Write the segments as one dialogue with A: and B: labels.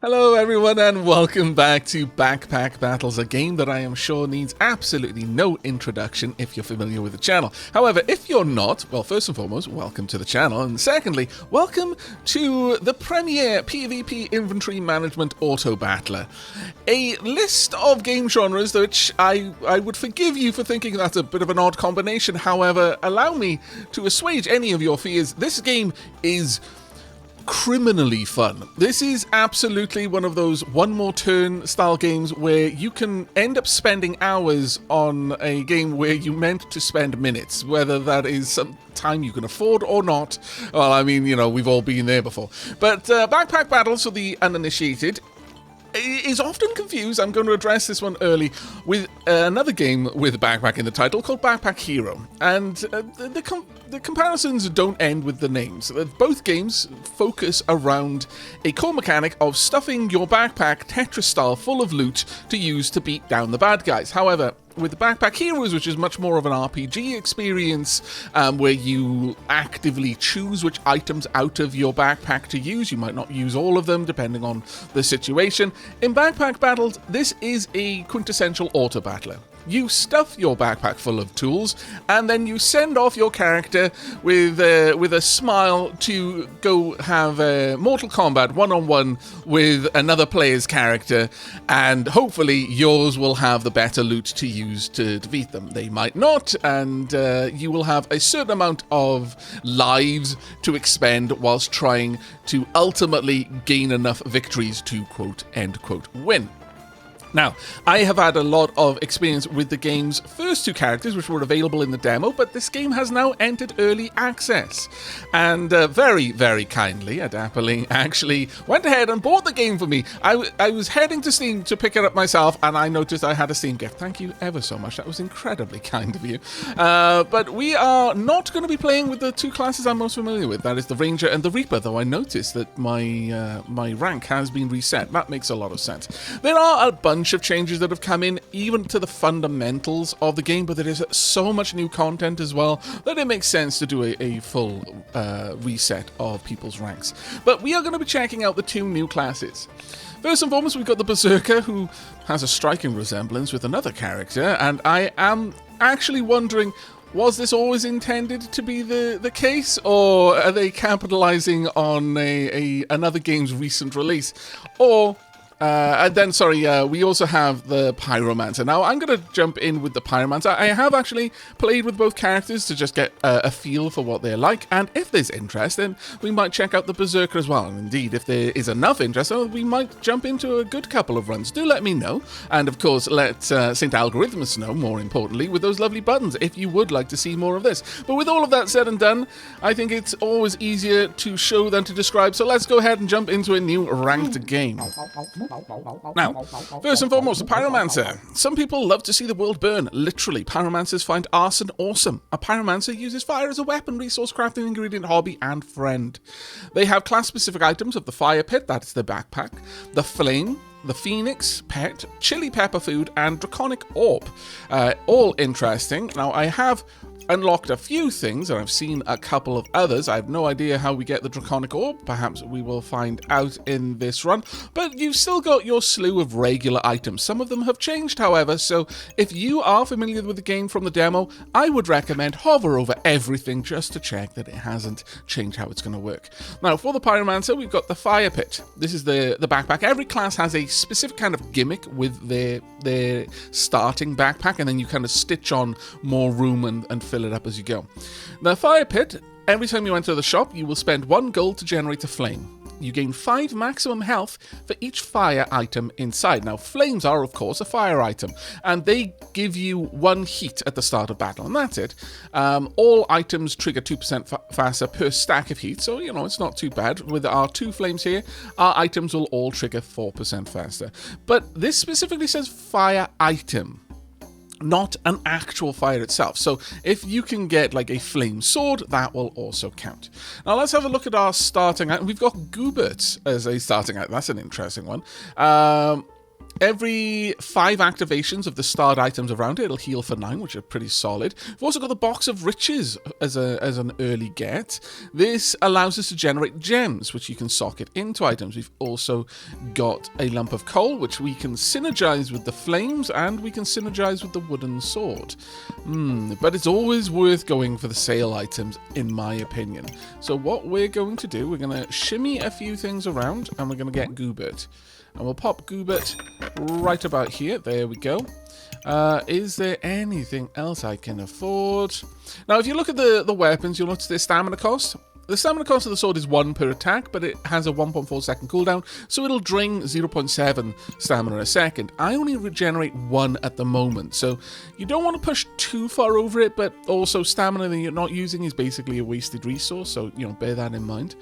A: Hello everyone and welcome back to Backpack Battles, a game that I am sure needs absolutely no introduction if you're familiar with the channel. However, if you're not, well, first and foremost, welcome to the channel, and secondly, welcome to the premier PvP Inventory Management Auto Battler. A list of game genres which I would forgive you for thinking that's a bit of an odd combination. However, allow me to assuage any of your fears. This game is criminally fun. This is absolutely one of those one more turn style games where you can end up spending hours on a game where you meant to spend minutes, whether that is some time you can afford or not. Well, I mean, you know, we've all been there before. But Backpack Battles for the uninitiated is often confused, I'm going to address this one early, with another game with Backpack in the title called Backpack Hero. And the comparisons don't end with the names. Both games focus around a core mechanic of stuffing your backpack Tetris style full of loot to use to beat down the bad guys. However, with Backpack Heroes, which is much more of an RPG experience, where you actively choose which items out of your backpack to use. You might not use all of them, depending on the situation. In Backpack Battles, this is a quintessential auto battler. You stuff your backpack full of tools, and then you send off your character with a smile to go have Mortal Kombat one-on-one with another player's character, and hopefully yours will have the better loot to use to defeat them. They might not, and you will have a certain amount of lives to expend whilst trying to ultimately gain enough victories to, quote, end quote, win. Now, I have had a lot of experience with the game's first two characters, which were available in the demo, but this game has now entered early access. And very, very kindly, Adappeling actually went ahead and bought the game for me. I was heading to Steam to pick it up myself, and I noticed I had a Steam gift. Thank you ever so much. That was incredibly kind of you. But we are not going to be playing with the two classes I'm most familiar with. That is the Ranger and the Reaper, though I noticed that my rank has been reset. That makes a lot of sense. There are a bunch of changes that have come in, even to the fundamentals of the game, but there is so much new content as well that it makes sense to do a full reset of people's ranks. But we are going to be checking out the two new classes. First and foremost, we've got the Berserker, who has a striking resemblance with another character, and I am actually wondering, was this always intended to be the case, or are they capitalizing on another game's recent release? Or and then, we also have the Pyromancer. Now, I'm going to jump in with the Pyromancer. I have actually played with both characters to just get a feel for what they're like, and if there's interest, then we might check out the Berserker as well. And indeed, if there is enough interest, we might jump into a good couple of runs. Do let me know, and of course, let St. Algorithmus know, more importantly, with those lovely buttons, if you would like to see more of this. But with all of that said and done, I think it's always easier to show than to describe, so let's go ahead and jump into a new ranked game. Now, first and foremost, the Pyromancer. Some people love to see the world burn. Literally, Pyromancers find arson awesome. A Pyromancer uses fire as a weapon, resource crafting, ingredient, hobby, and friend. They have class-specific items of the Fire Pit, that is the backpack, the Flame, the Phoenix, Pet, Chili Pepper Food, and Draconic Orb. All interesting. Now, I have unlocked a few things, and I've seen a couple of others. I have no idea how we get the Draconic Orb. Perhaps we will find out in this run. But you've still got your slew of regular items. Some of them have changed, however, so if you are familiar with the game from the demo, I would recommend hover over everything just to check that it hasn't changed how it's going to work. Now, for the Pyromancer, we've got the Fire Pit. This is the backpack. Every class has a specific kind of gimmick with their starting backpack, and then you kind of stitch on more room and fill it up as you go. The Fire Pit, every time you enter the shop, you will spend 1 gold to generate a flame. You gain 5 maximum health for each fire item inside. Now, flames are, of course, a fire item, and they give you 1 heat at the start of battle, and that's it. All items trigger 2% faster per stack of heat, so, you know, it's not too bad. With our 2 flames here, our items will all trigger 4% faster. But this specifically says fire item, not an actual fire itself. So if you can get like a flame sword, that will also count. Now let's have a look at our starting item. We've got Goobert as a starting item. That's an interesting one. Every 5 activations of the starred items around it, it'll heal for 9, which are pretty solid. We've also got the Box of Riches as an early get. This allows us to generate gems, which you can socket into items. We've also got a lump of coal, which we can synergize with the flames, and we can synergize with the wooden sword. But it's always worth going for the sale items, in my opinion. So what we're going to do, we're going to shimmy a few things around, and we're going to get Goobert. And we'll pop Goobert right about here. There we go. Is there anything else I can afford? Now, if you look at the weapons, you'll notice their stamina cost. The stamina cost of the sword is 1 per attack, but it has a 1.4 second cooldown, so it'll drain 0.7 stamina a second. I only regenerate 1 at the moment, so you don't want to push too far over it, but also stamina that you're not using is basically a wasted resource, so, bear that in mind.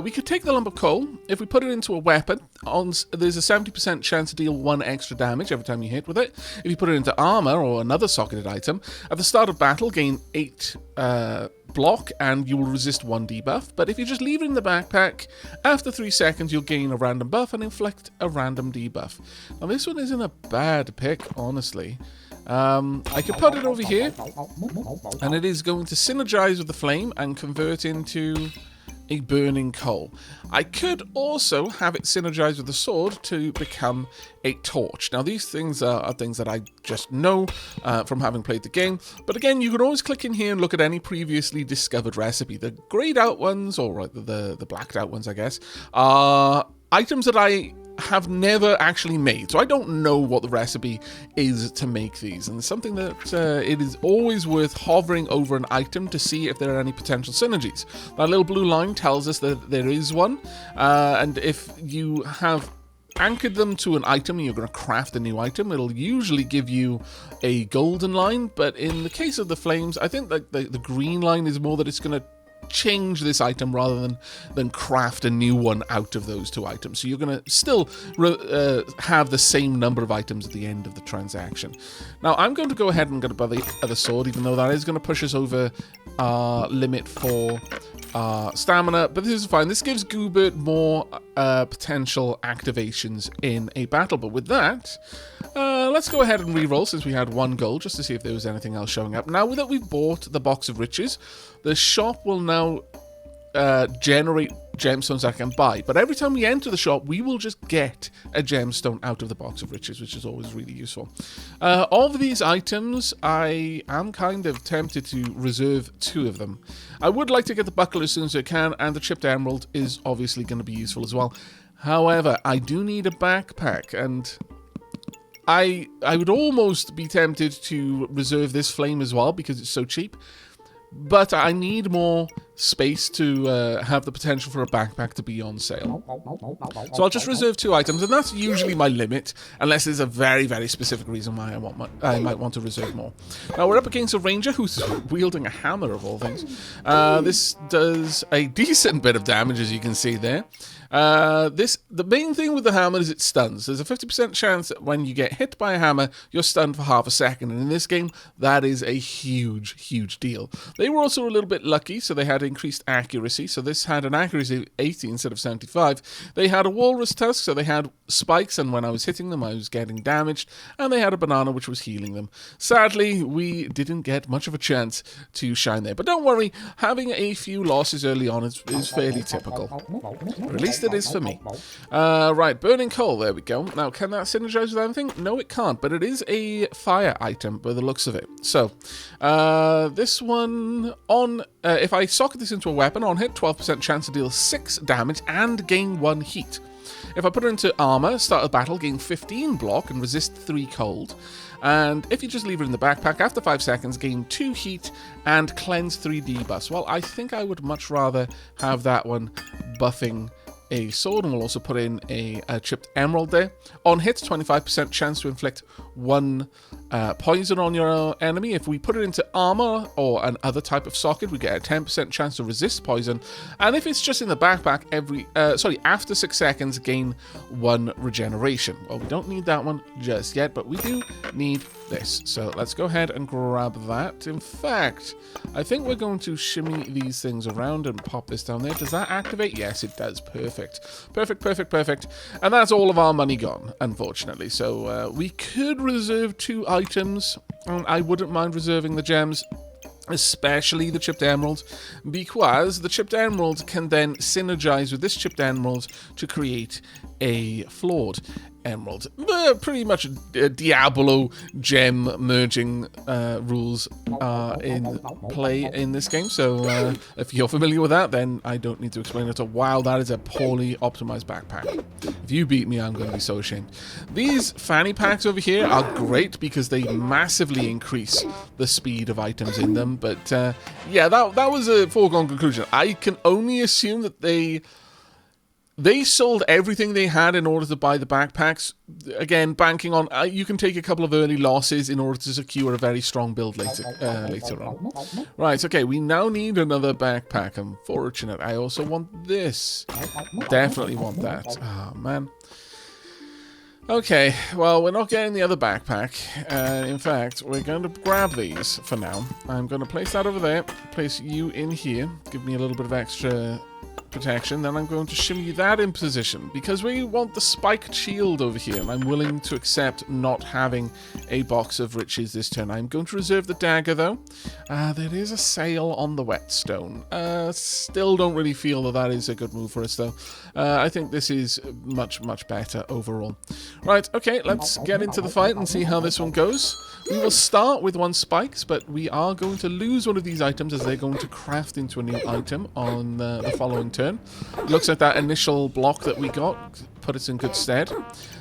A: We could take the lump of coal. If we put it into a weapon, there's a 70% chance to deal 1 extra damage every time you hit with it. If you put it into armor or another socketed item, at the start of battle, gain 8 block, and you will resist 1 debuff. But if you just leave it in the backpack, after 3 seconds you'll gain a random buff and inflict a random debuff. Now this one isn't a bad pick, honestly. I could put it over here, and it is going to synergize with the flame and convert into a burning coal. I could also have it synergize with the sword to become a torch. Now these things are things that I just know from having played the game, but again, you can always click in here and look at any previously discovered recipe. The grayed out ones, or the blacked out ones, I guess, are items that I have never actually made, so I don't know what the recipe is to make these, and it's something that it is always worth hovering over an item to see if there are any potential synergies. That little blue line tells us that there is one, and if you have anchored them to an item and you're going to craft a new item, it'll usually give you a golden line, but in the case of the flames, I think that the green line is more that it's going to change this item rather than craft a new one out of those 2 items. So you're going to still have the same number of items at the end of the transaction. Now I'm going to go ahead and get the other sword, even though that is going to push us over our limit for stamina, but this is fine. This gives Goobert more potential activations in a battle. But with that, let's go ahead and re-roll, since we had 1 gold, just to see if there was anything else showing up. Now that we've bought the Box of Riches, the shop will now generate gemstones that I can buy. But every time we enter the shop, we will just get a gemstone out of the Box of Riches, which is always really useful. Of these items, I am kind of tempted to reserve 2 of them. I would like to get the buckle as soon as I can, and the chipped emerald is obviously going to be useful as well. However, I do need a backpack, and I would almost be tempted to reserve this flame as well because it's so cheap. But I need more space to have the potential for a backpack to be on sale. So I'll just reserve 2 items, and that's usually my limit, unless there's a very, very specific reason why I might want to reserve more. Now we're up against a ranger who's wielding a hammer, of all things. This does a decent bit of damage, as you can see there. The main thing with the hammer is it stuns. There's a 50% chance that when you get hit by a hammer, you're stunned for half a second. And in this game, that is a huge, huge deal. They were also a little bit lucky, so they had increased accuracy. So this had an accuracy of 80 instead of 75. They had a walrus tusk, so they had spikes, and when I was hitting them, I was getting damaged. And they had a banana, which was healing them. Sadly, we didn't get much of a chance to shine there. But don't worry, having a few losses early on is fairly typical. Or at least it is for me. Right, burning coal, there we go. Now, can that synergize with anything? No, it can't, but it is a fire item by the looks of it. So, this one, if I socket this into a weapon, on hit, 12% chance to deal 6 damage and gain 1 heat. If I put it into armor, start of battle, gain 15 block and resist 3 cold. And if you just leave it in the backpack, after 5 seconds, gain 2 heat and cleanse 3 debuffs. Well, I think I would much rather have that one buffing a sword, and we'll also put in a chipped emerald there. On hit, 25% chance to inflict 1 poison on your enemy. If we put it into armor or an other type of socket, we get a 10% chance to resist poison. And if it's just in the backpack, after 6 seconds, gain 1 regeneration. Well, we don't need that one just yet, but we do need this. So let's go ahead and grab that. In fact, I think we're going to shimmy these things around and pop this down there. Does that activate? Yes, it does. Perfect. Perfect, perfect, perfect. And that's all of our money gone, unfortunately. So we could reserve 2 items. And I wouldn't mind reserving the gems, especially the chipped emerald, because the chipped emerald can then synergize with this chipped emerald to create a flawed emerald. Pretty much Diablo gem merging rules are in play in this game, so if you're familiar with that, then I don't need to explain it. Wow, that is a poorly optimized backpack. If you beat me, I'm going to be so ashamed. These fanny packs over here are great because they massively increase the speed of items in them, but yeah, that was a foregone conclusion. I can only assume that they sold everything they had in order to buy the backpacks. Again, banking on you can take a couple of early losses in order to secure a very strong build later on. Right, okay, we now need another backpack. Unfortunate. I also want this. Definitely want that. Oh, man. Okay, well, we're not getting the other backpack. In fact, we're going to grab these for now. I'm going to place that over there. Place you in here. Give me a little bit of extra protection. Then I'm going to shimmy that in position because we want the spiked shield over here, and I'm willing to accept not having a box of riches this turn. I'm going to reserve the dagger though. There is a sale on the whetstone. Still don't really feel that is a good move for us though. I think this is much better overall. Right, okay, let's get into the fight and see how this one goes. We will start with 1 spikes, but we are going to lose one of these items as they're going to craft into a new item on the following turn. Looks like that initial block that we got put us in good stead.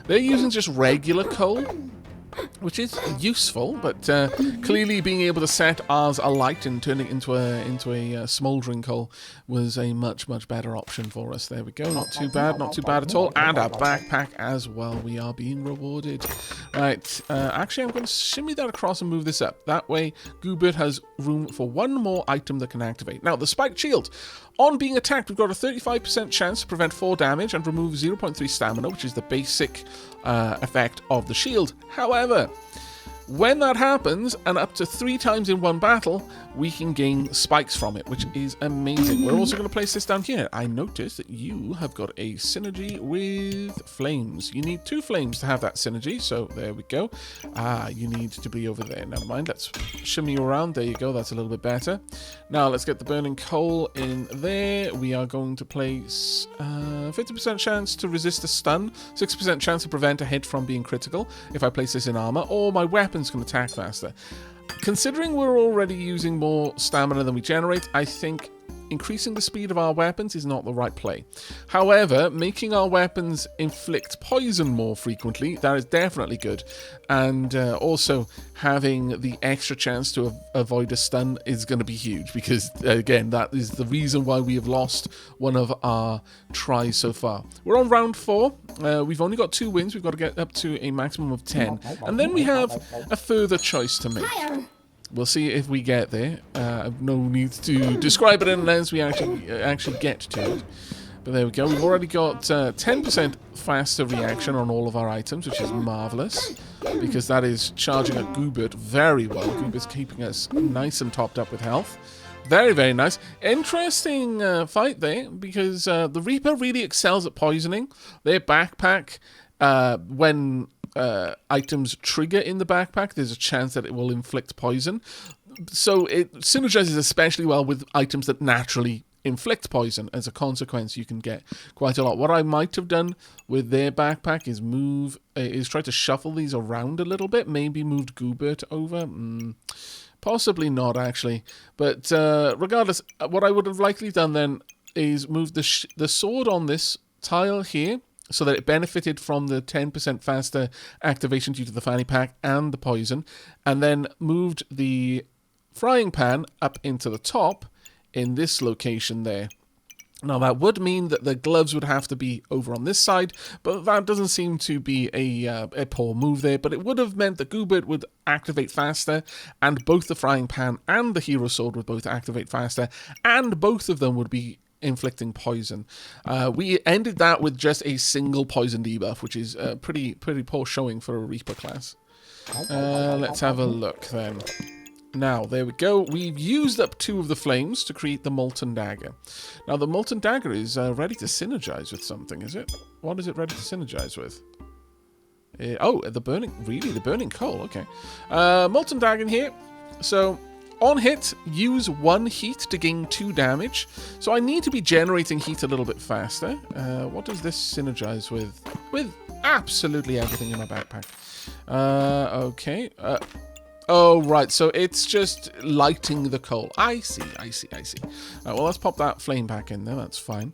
A: They're using just regular coal, which is useful, but clearly being able to set ours alight and turn it into a smouldering coal was a much better option for us. There we go. Not too bad at all. And a backpack as well. We are being rewarded. Right. Actually, I'm going to shimmy that across and move this up. That way, Goobert has room for 1 more item that can activate. Now, the spiked shield. On being attacked, we've got a 35% chance to prevent 4 damage and remove 0.3 stamina, which is the basic effect of the shield. However, when that happens, and up to 3 times in 1 battle, we can gain spikes from it, which is amazing. We're also going to place this down here. I noticed that you have got a synergy with flames. You need 2 flames to have that synergy, so there we go. You need to be over there. Never mind, let's shimmy you around. There you go, that's a little bit better. Now, let's get the burning coal in there. We are going to place 50% chance to resist a stun, 6% chance to prevent a hit from being critical if I place this in armor, or my weapons can attack faster. Considering we're already using more stamina than we generate, I think increasing the speed of our weapons is not the right play. However, making our weapons inflict poison more frequently, that is definitely good. And also having the extra chance to avoid a stun is going to be huge, because again, that is the reason why we have lost one of our tries so far. We're on round 4. We've only got 2 wins. We've got to get up to a maximum of 10. And then we have a further choice to make. We'll see if we get there. No need to describe it unless we actually get to it. But there we go. We've already got 10% faster reaction on all of our items, which is marvelous, because that is charging at Goobert very well. Goobert's keeping us nice and topped up with health. Very nice. Interesting fight there, because the Reaper really excels at poisoning. Their backpack, when items trigger in the backpack, there's a chance that it will inflict poison. So it synergizes especially well with items that naturally inflict poison. As a consequence, you can get quite a lot. What I might have done with their backpack is try to shuffle these around a little bit. Maybe moved Goobert over. Possibly not, actually. But regardless, what I would have likely done then is move the sword on this tile here, so that it benefited from the 10% faster activation due to the fanny pack and the poison, and then moved the frying pan up into the top in this location there. Now, that would mean that the gloves would have to be over on this side, but that doesn't seem to be a poor move there. But it would have meant that Goobert would activate faster, and both the frying pan and the hero sword would both activate faster, and both of them would be inflicting poison. We ended that with just a single poison debuff, which is pretty poor showing for a Reaper class. Let's have a look then. Now, there we go. We've used up 2 of the flames to create the Molten Dagger. Now, the Molten Dagger is ready to synergize with something, is it? What is it ready to synergize with? The burning coal, okay. Molten Dagger in here. So, on hit, use 1 heat to gain 2 damage. So I need to be generating heat a little bit faster. What does this synergize with? With absolutely everything in my backpack. Okay. Oh, right. So it's just lighting the coal. I see. Well, let's pop that flame back in there. That's fine.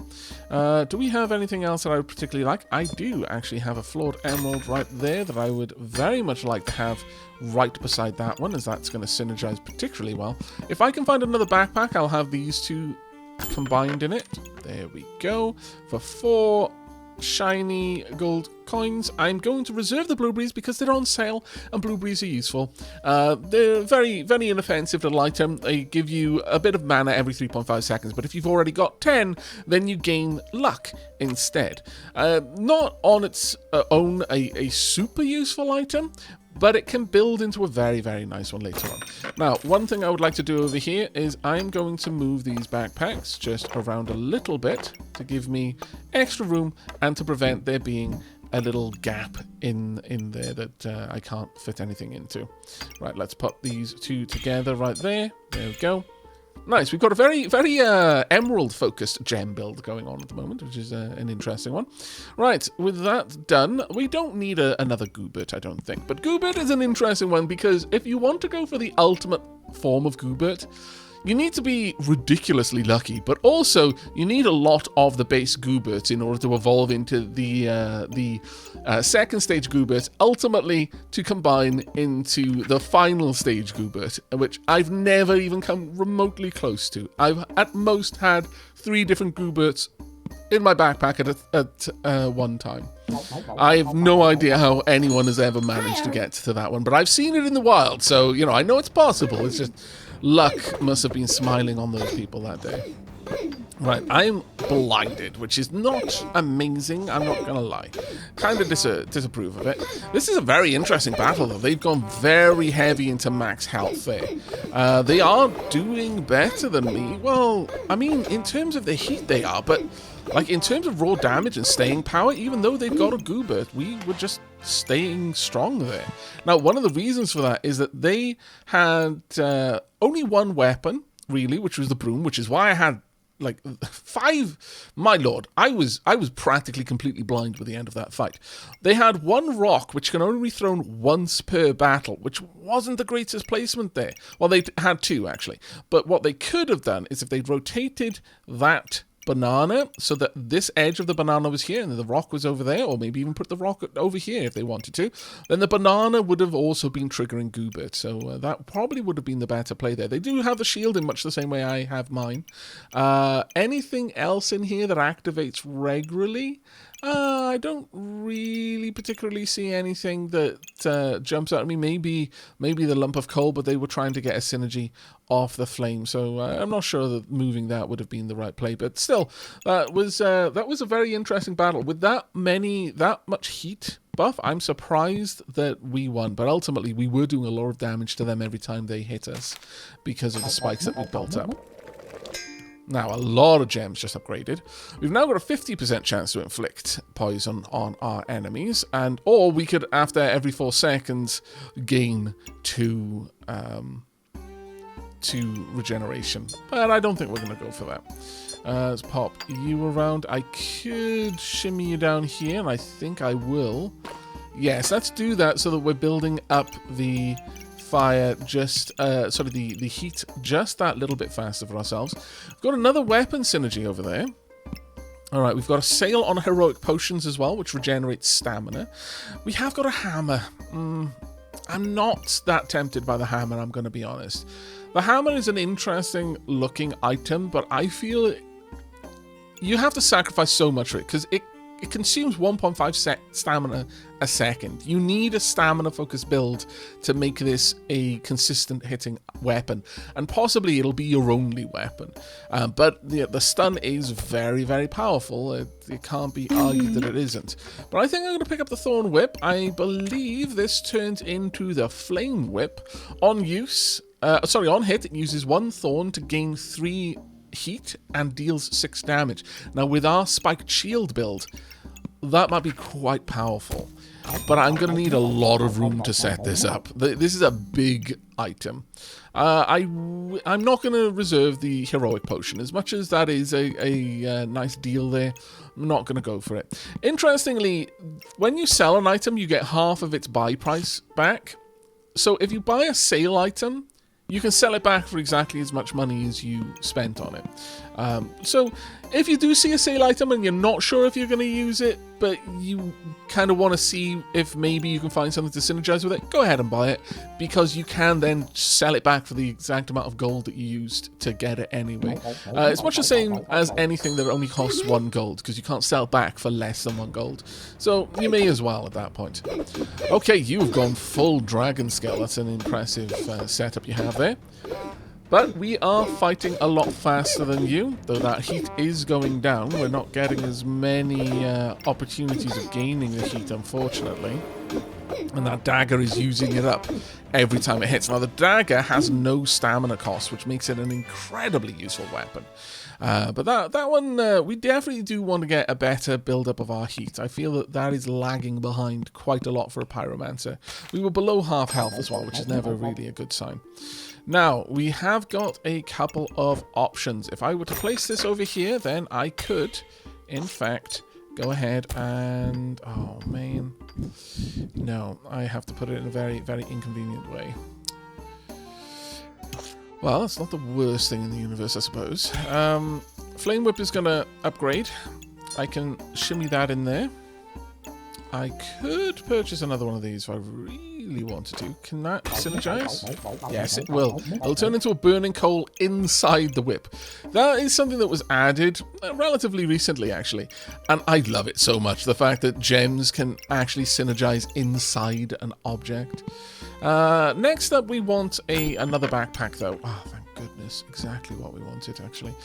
A: Do we have anything else that I would particularly like? I do actually have a flawed emerald right there that I would very much like to have right beside that one, as that's going to synergize particularly well. If I can find another backpack, I'll have these 2 combined in it. There we go. For 4 shiny gold coins, I'm going to reserve the blueberries because they're on sale and blueberries are useful. They're very, very inoffensive little item. They give you a bit of mana every 3.5 seconds, but if you've already got 10, then you gain luck instead. Not on its own a super useful item, but it can build into a very, very nice one later on. Now, one thing I would like to do over here is I'm going to move these backpacks just around a little bit to give me extra room and to prevent there being a little gap in there that I can't fit anything into. Right, let's put these 2 together right there. There we go. Nice. We've got a very, very emerald-focused gem build going on at the moment, which is an interesting one. Right, with that done, we don't need another goobert, I don't think. But goobert is an interesting one because if you want to go for the ultimate form of goobert, you need to be ridiculously lucky, but also you need a lot of the base goobert in order to evolve into the second stage goobert, ultimately to combine into the final stage goobert, which I've never even come remotely close to. I've at most had 3 different gooberts in my backpack at one time. I have no idea how anyone has ever managed to get to that one, but I've seen it in the wild, so, you know, I know it's possible. It's just luck must have been smiling on those people that day. Right, I'm blinded, which is not amazing, I'm not gonna lie. Kind of disapprove of it. This is a very interesting battle, though. They've gone very heavy into max health there. They are doing better than me. Well, I mean, in terms of the heat they are, but like in terms of raw damage and staying power, even though they've got a goobert, we were just staying strong there. Now, one of the reasons for that is that they had only 1 weapon, really, which was the broom, which is why I had like 5. My lord, I was practically completely blind by the end of that fight. They had 1 rock, which can only be thrown once per battle, which wasn't the greatest placement there. Well, they had 2, actually. But what they could have done is if they'd rotated that banana so that this edge of the banana was here and the rock was over there, or maybe even put the rock over here if they wanted to, then the banana would have also been triggering goobert, so that probably would have been the better play there. They do have the shield in much the same way I have mine. Anything else in here that activates regularly? I don't really particularly see anything that jumps out at me. Maybe the lump of coal, but they were trying to get a synergy off the flame, so I'm not sure that moving that would have been the right play. But still, that was a very interesting battle with that much heat buff. I'm surprised that we won, but ultimately we were doing a lot of damage to them every time they hit us because of the spikes that we built up. Now, a lot of gems just upgraded. We've now got a 50% chance to inflict poison on our enemies, or we could, after every 4 seconds, gain 2 regeneration. But I don't think we're going to go for that. Let's pop you around. I could shimmy you down here, and I think I will. Yes, let's do that so that we're building up the fire just the heat just that little bit faster for ourselves. We've got another weapon synergy over there. Alright, we've got a sail on heroic potions as well, which regenerates stamina. We have got a hammer. I'm not that tempted by the hammer, I'm going to be honest. The hammer is an interesting looking item, but I feel you have to sacrifice so much for it, because it consumes 1.5 stamina a second. You need a stamina-focused build to make this a consistent hitting weapon, and possibly it'll be your only weapon. But the stun is very, very powerful. It can't be argued that it isn't. But I think I'm going to pick up the Thorn Whip. I believe this turns into the Flame Whip. On hit, it uses 1 thorn to gain 3 heat and deals 6 damage. Now, with our spiked shield build, that might be quite powerful, but I'm going to need a lot of room to set this up. This is a big item. I'm not going to reserve the heroic potion. As much as that is a nice deal there, I'm not going to go for it. Interestingly, when you sell an item, you get half of its buy price back. So if you buy a sale item, you can sell it back for exactly as much money as you spent on it. So if you do see a sale item and you're not sure if you're going to use it, but you kind of want to see if maybe you can find something to synergize with it, go ahead and buy it, because you can then sell it back for the exact amount of gold that you used to get it anyway. It's much the same as anything that only costs 1 gold, because you can't sell back for less than 1 gold. So you may as well at that point. Okay, you've gone full dragon scale. That's an impressive setup you have there. But we are fighting a lot faster than you, though that heat is going down. We're not getting as many opportunities of gaining the heat, unfortunately. And that dagger is using it up every time it hits. Now, the dagger has no stamina cost, which makes it an incredibly useful weapon. But that one, we definitely do want to get a better build-up of our heat. I feel that is lagging behind quite a lot for a Pyromancer. We were below half health as well, which is never really a good sign. Now, we have got a couple of options. If I were to place this over here, then I could, in fact, go ahead and... Oh, man. No, I have to put it in a very, very inconvenient way. Well, it's not the worst thing in the universe, I suppose. Flame Whip is going to upgrade. I can shimmy that in there. I could purchase another one of these if I really wanted to. Can that synergize? Yes, it will. It'll turn into a burning coal inside the whip. That is something that was added relatively recently, actually. And I love it so much. The fact that gems can actually synergize inside an object. Next up, we want another backpack, though. Oh, thank goodness. Exactly what we wanted, actually.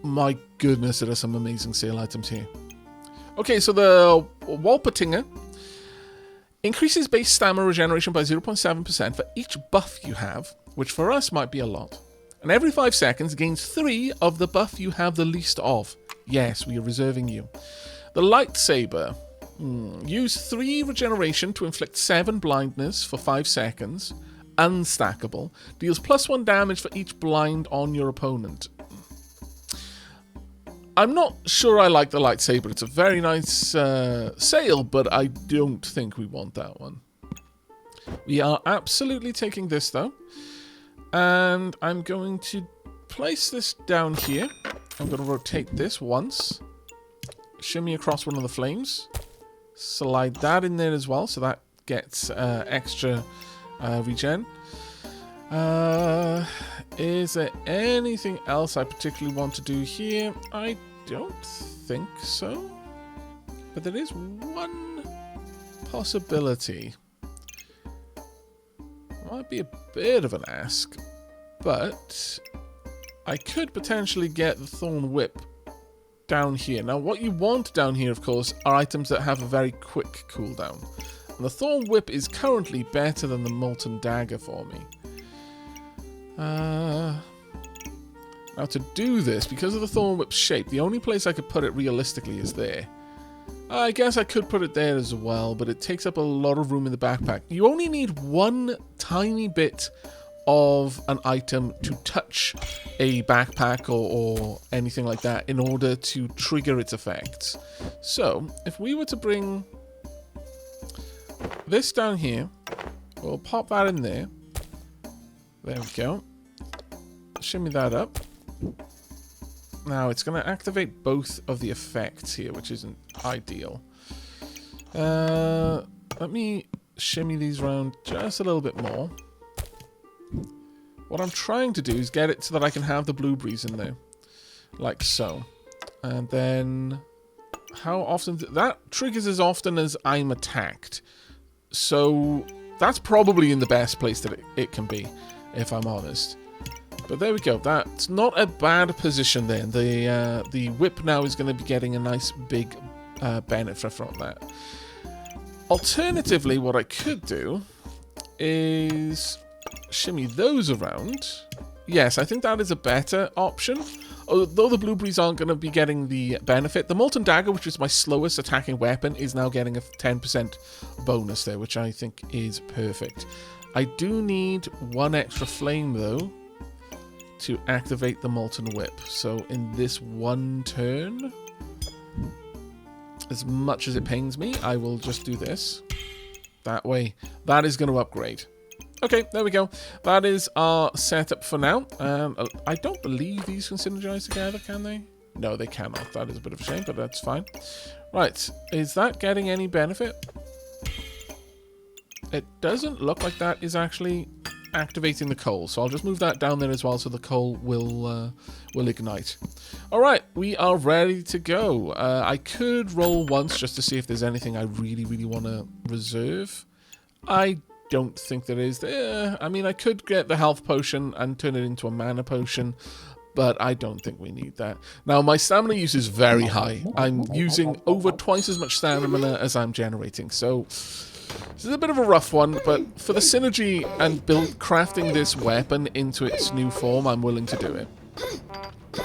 A: My goodness, there are some amazing sale items here. Okay, so the Walpertinger increases base stamina regeneration by 0.7% for each buff you have, which for us might be a lot. And every 5 seconds gains 3 of the buff you have the least of. Yes, we are reserving you. The Lightsaber. Use 3 regeneration to inflict 7 blindness for 5 seconds. Unstackable. Deals +1 damage for each blind on your opponent. I'm not sure I like the Lightsaber. It's a very nice sale, but I don't think we want that one. We are absolutely taking this, though. And I'm going to place this down here. I'm going to rotate this once. Shimmy across one of the flames. Slide that in there as well, so that gets extra regen. Is there anything else I particularly want to do here? I don't think so. But there is one possibility. Might be a bit of an ask, but I could potentially get the Thorn Whip down here. Now, what you want down here, of course, are items that have a very quick cooldown. And the Thorn Whip is currently better than the Molten Dagger for me. Now to do this, because of the Thorn Whip's shape, the only place I could put it realistically is there. I guess I could put it there as well, but it takes up a lot of room in the backpack. You only need one tiny bit of an item to touch a backpack or anything like that in order to trigger its effects. So, if we were to bring this down here, we'll pop that in there. There we go. Shimmy that up. Now it's going to activate both of the effects here, which isn't ideal. Let me shimmy these around just a little bit more. What I'm trying to do is get it so that I can have the blueberries in there. Like so. And then How often? That triggers as often as I'm attacked. So that's probably in the best place that it can be, if I'm honest. But there we go. That's not a bad position then. The whip now is going to be getting a nice big benefit from that. Alternatively, what I could do is shimmy those around. Yes, I think that is a better option. Although the blueberries aren't going to be getting the benefit, the Molten Dagger, which is my slowest attacking weapon, is now getting a 10% bonus there, which I think is perfect. I do need one extra flame, though, to activate the Molten Whip. So in this one turn, as much as it pains me, I will just do this. That way, that is going to upgrade. Okay, there we go. That is our setup for now. I don't believe these can synergize together, can they? No, they cannot. That is a bit of a shame, but that's fine. Right, is that getting any benefit? It doesn't look like that is actually activating the coal, so I'll just move that down there as well so the coal will ignite. Alright, we are ready to go. I could roll once just to see if there's anything I really want to reserve. I don't think there is. I mean, I could get the health potion and turn it into a mana potion, but I don't think we need that. Now, my stamina use is very high. I'm using over twice as much stamina as I'm generating, so this is a bit of a rough one, but for the synergy and crafting this weapon into its new form, I'm willing to do it.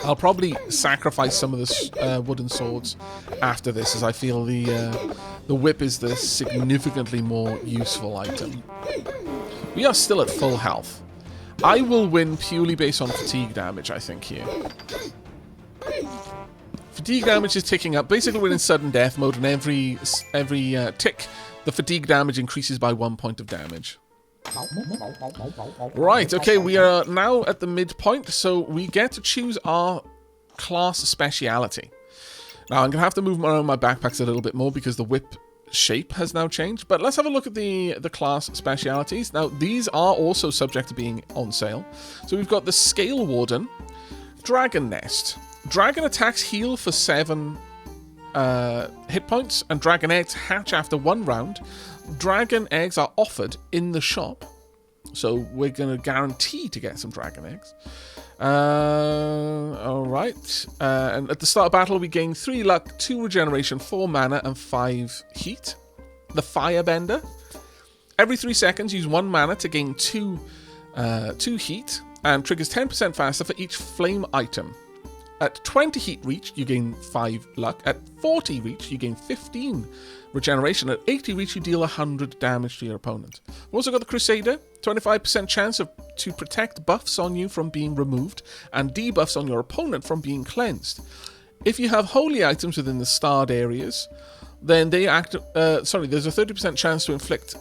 A: I'll probably sacrifice some of the wooden swords after this, as I feel the whip is the significantly more useful item. We are still at full health. I will win purely based on fatigue damage, I think, here. Fatigue damage is ticking up. Basically, we're in sudden death mode, and every tick, the fatigue damage increases by 1 point of damage. Right, okay, we are now at the midpoint, so we get to choose our class speciality. Now, I'm going to have to move around my backpacks a little bit more because the whip shape has now changed, but let's have a look at the class specialities. Now, these are also subject to being on sale. So we've got the Scale Warden, Dragon Nest. Dragon attacks heal for 7 hit points, and dragon eggs hatch after 1 round. Dragon eggs are offered in the shop, so we're going to guarantee to get some dragon eggs. Alright. And at the start of battle, we gain 3 luck, 2 regeneration, 4 mana, and 5 heat. The Firebender. Every 3 seconds, use 1 mana to gain 2 heat, and triggers 10% faster for each flame item. At 20 heat reach, you gain 5 luck. At 40 reach, you gain 15 regeneration. At 80 reach, you deal 100 damage to your opponent. We've also got the Crusader. 25% chance to protect buffs on you from being removed, and debuffs on your opponent from being cleansed. If you have holy items within the starred areas, then they there's a 30% chance to inflict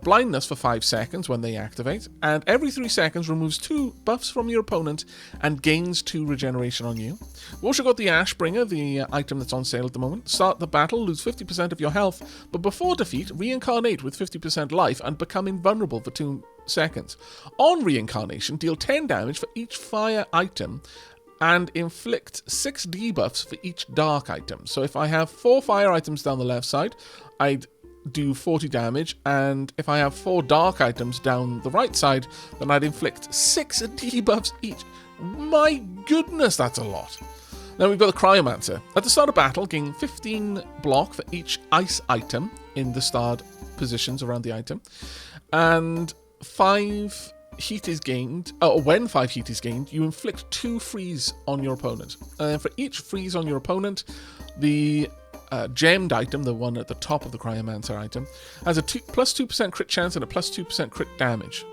A: blindness for 5 seconds when they activate, and every 3 seconds removes 2 buffs from your opponent and gains 2 regeneration on you. We've also got the Ashbringer, the item that's on sale at the moment. Start the battle, lose 50% of your health, but before defeat, reincarnate with 50% life and become invulnerable for 2 seconds. On reincarnation, deal 10 damage for each fire item and inflict 6 debuffs for each dark item. So if I have 4 fire items down the left side, I'd do 40 damage, and if I have 4 dark items down the right side, then I'd inflict 6 debuffs each. My goodness, that's a lot. Now we've got the Cryomancer. At the start of battle, gain 15 block for each ice item in the starred positions around the item, and 5 heat is gained. When 5 heat is gained, you inflict 2 freeze on your opponent. And for each freeze on your opponent, the gemmed item, the one at the top of the Cryomancer item, has a plus 2% crit chance and a plus 2% crit damage.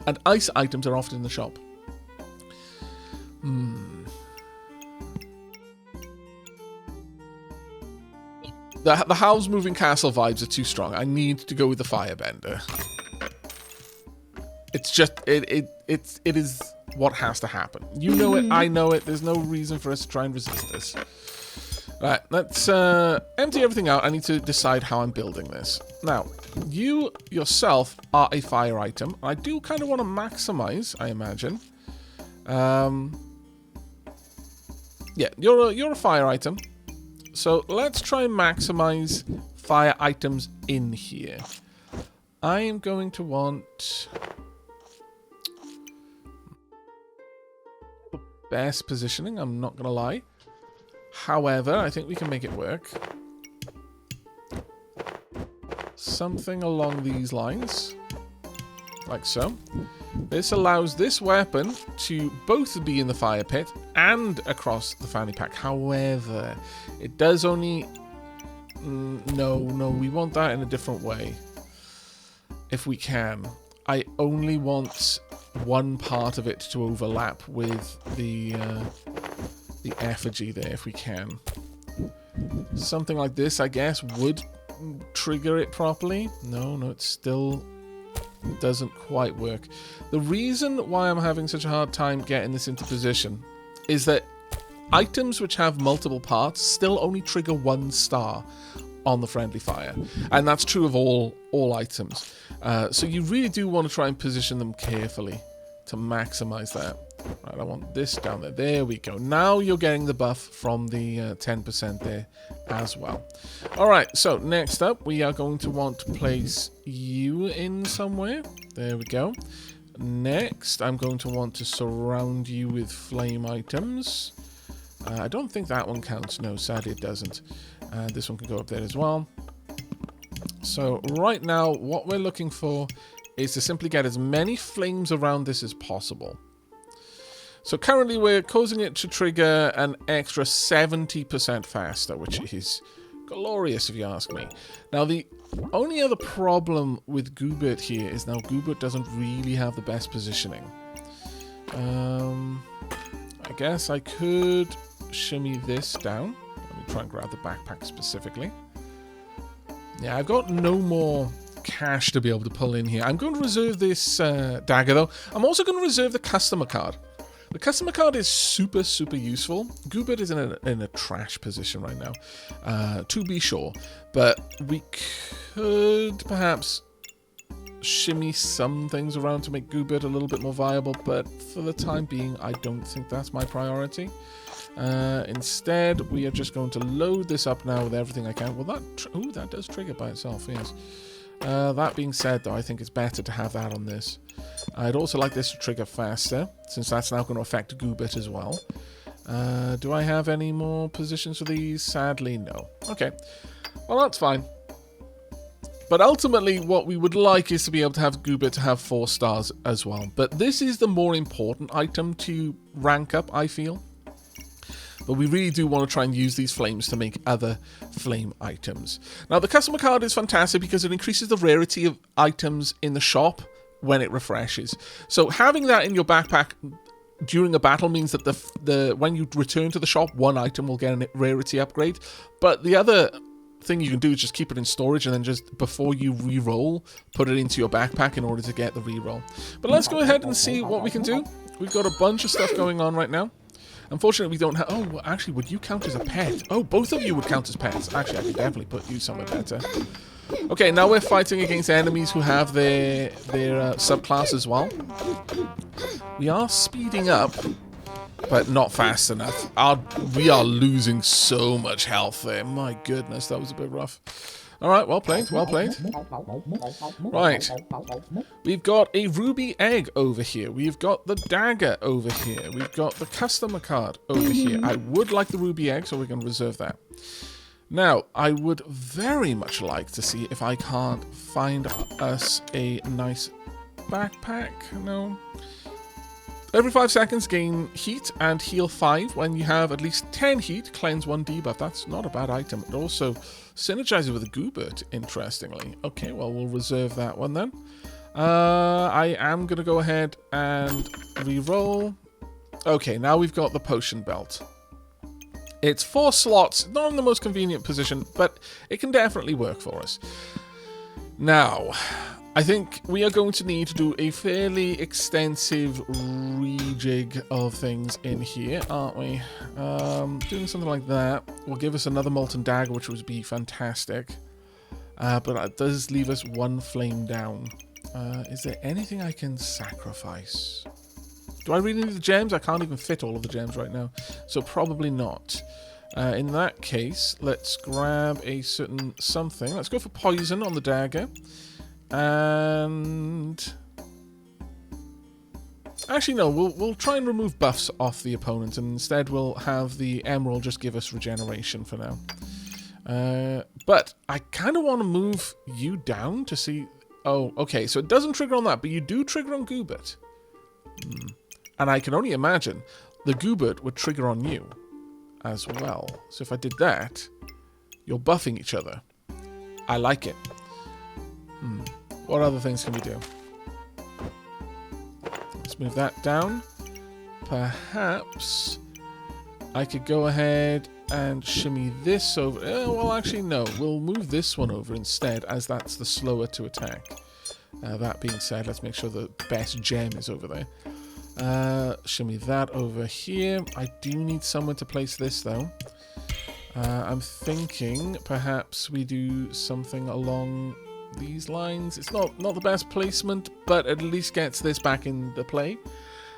A: And ice items are often in the shop. The Howl's Moving Castle vibes are too strong. I need to go with the Firebender. It's just, it is what has to happen. You know it, I know it. There's no reason for us to try and resist this. Right, let's empty everything out. I need to decide how I'm building this. Now, you yourself are a fire item. I do kind of want to maximize, I imagine. Yeah, you're a fire item. So let's try and maximize fire items in here. I am going to want the best positioning, I'm not going to lie. However, I think we can make it work. Something along these lines. Like so. This allows this weapon to both be in the fire pit and across the fanny pack. However, it does only... No, we want that in a different way. If we can. I only want one part of it to overlap with the effigy there, if we can. Something like this, I guess, would trigger it properly. No, it still doesn't quite work. The reason why I'm having such a hard time getting this into position is that items which have multiple parts still only trigger 1 star on the friendly fire, and that's true of all items. So you really do want to try and position them carefully to maximize that. Right, I want this down there. There we go. Now you're getting the buff from the 10% there as well. Alright, so next up we are going to want to place you in somewhere. There we go. Next, I'm going to want to surround you with flame items. I don't think that one counts. No, sadly it doesn't. This one can go up there as well. So right now, what we're looking for is to simply get as many flames around this as possible. So currently we're causing it to trigger an extra 70% faster, which is glorious if you ask me. Now the only other problem with Goobert here is now Goobert doesn't really have the best positioning. I guess I could shimmy this down. Let me try and grab the backpack specifically. Yeah, I've got no more cash to be able to pull in here. I'm going to reserve this dagger though. I'm also going to reserve the customer card. The customer card is super useful. Goobert is in a trash position right now, to be sure. But we could perhaps shimmy some things around to make Goobert a little bit more viable, but for the time being, I don't think that's my priority. Instead, we are just going to load this up now with everything I can. Well, that does trigger by itself, yes. That being said, though, I think it's better to have that on this. I'd also like this to trigger faster, since that's now going to affect Goobert as well. Do I have any more positions for these? Sadly, no. Okay. Well, that's fine. But ultimately, what we would like is to be able to have Goobert to have 4 stars as well. But this is the more important item to rank up, I feel. But we really do want to try and use these flames to make other flame items. Now, the customer card is fantastic because it increases the rarity of items in the shop when it refreshes. So having that in your backpack during a battle means that when you return to the shop, 1 item will get a rarity upgrade. But the other thing you can do is just keep it in storage and then just before you re-roll, put it into your backpack in order to get the re-roll. But let's go ahead and see what we can do. We've got a bunch of stuff going on right now. Unfortunately, we don't have... Oh, well, actually, would you count as a pet? Oh, both of you would count as pets. Actually, I could definitely put you somewhere better. Okay, now we're fighting against enemies who have their subclass as well. We are speeding up, but not fast enough. We are losing so much health there. My goodness, that was a bit rough. All right, well played, well played. Right, we've got a ruby egg over here. We've got the dagger over here. We've got the customer card over here. I would like the ruby egg, so we're going to reserve that. Now, I would very much like to see if I can't find us a nice backpack. No. Every 5 seconds, gain heat and heal 5. When you have at least 10 heat, cleanse 1 debuff. That's not a bad item. It also synergizes with the Goobert, interestingly. Okay, well, we'll reserve that one then. I am going to go ahead and re-roll. Okay, now we've got the potion belt. It's 4 slots, not in the most convenient position, but it can definitely work for us. Now, I think we are going to need to do a fairly extensive rejig of things in here, aren't we? Doing something like that will give us another molten dagger, which would be fantastic. But it does leave us 1 flame down. Is there anything I can sacrifice? Do I really need the gems? I can't even fit all of the gems right now, so probably not. In that case, let's grab a certain something. Let's go for poison on the dagger. And... actually, no, we'll try and remove buffs off the opponent, and instead we'll have the emerald just give us regeneration for now. But I kind of want to move you down to see... oh, okay, so it doesn't trigger on that, but you do trigger on Goobert. And I can only imagine the Goobert would trigger on you as well. So if I did that, you're buffing each other. I like it. What other things can we do? Let's move that down. Perhaps I could go ahead and shimmy this over. Well, actually, no. We'll move this one over instead, as that's the slower to attack. That being said, let's make sure the best gem is over there. Shimmy that over here. I do need somewhere to place this, though. I'm thinking perhaps we do something along these lines. It's not the best placement, but at least gets this back in the play.